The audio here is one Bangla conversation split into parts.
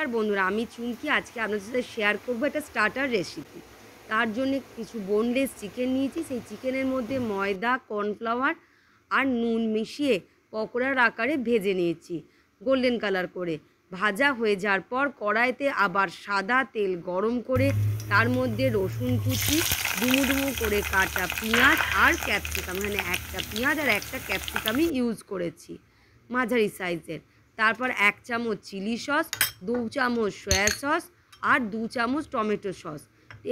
নমস্কার বন্ধুরা, আমি চুমকি। আজকে আপনাদের সাথে শেয়ার করবো একটা স্টার্টার রেসিপি। তার জন্যে কিছু বোনলেস চিকেন নিয়েছি। সেই চিকেনের মধ্যে ময়দা, কর্নফ্লাওয়ার আর নুন মিশিয়ে পকোড়ার আকারে ভেজে নিয়েছি গোল্ডেন কালার করে। ভাজা হয়ে যাওয়ার পর কড়াইতে আবার সাদা তেল গরম করে তার মধ্যে রসুন কুচি, ডুমু ডুমু করে কাটা পেঁয়াজ আর ক্যাপসিকাম, মানে একটা পেঁয়াজ আর একটা ক্যাপসিকামই ইউজ করেছি মাঝারি সাইজের। তারপর 1 চামচ চিলি সস, 2 চামচ সয়া সস আর 2 চামচ টমেটো সস।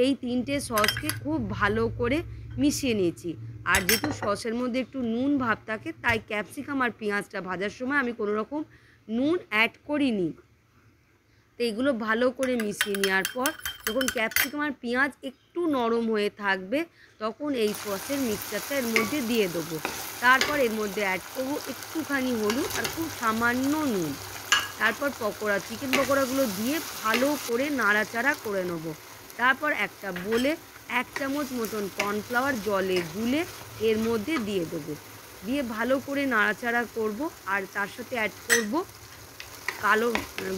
এই 3টে সসকে খুব ভালো করে মিশিয়ে নিয়েছি। আর যেহেতু সসের মধ্যে একটু নুন ভাব থাকে, তাই ক্যাপসিকাম আর পেঁয়াজটা ভাজার সময় আমি কোনো রকম নুন অ্যাড করিনি। তো এগুলো ভালো করে মিশিয়ে নেওয়ার পর যখন ক্যাপসিকাম আর পেঁয়াজ একটু নরম হয়ে থাকবে, তখন এই সসের মিক্সচারটা এর মধ্যে দিয়ে দেবো। তারপর এর মধ্যে অ্যাড করবো একটুখানি হলুদ আর খুব সামান্য নুন। তারপর চিকেন পকোড়াগুলো দিয়ে ভালো করে নাড়াচাড়া করে নেবো। তারপর একটা বলে 1 চামচ মতন কর্নফ্লাওয়ার জলে গুলে এর মধ্যে দিয়ে দেবো। দিয়ে ভালো করে নাড়াচাড়া করব। আর তার সাথে অ্যাড করব কালো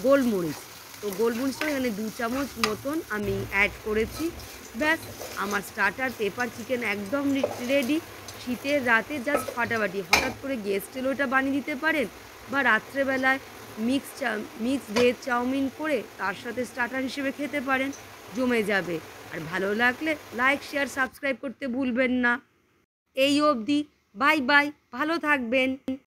গোলমরিচ। তো গোলমরিচটা এখানে 2 চামচ মতন আমি অ্যাড করেছি। ব্যাস, আমার স্টার্টার পেপার চিকেন একদম রেডি। শীতের রাতে জাস্ট ফাটাফাটি, হঠাৎ করে গেস্ট এলে ওটা বানিয়ে দিতে পারেন, বা রাত্রেবেলায় মিক্স ভেজ চাউমিন করে তার সাথে স্টার্টার হিসেবে খেতে পারেন, জমে যাবে। আর ভালো লাগলে লাইক, শেয়ার, সাবস্ক্রাইব করতে ভুলবেন না। এই অবধি, বাই বাই, ভালো থাকবেন।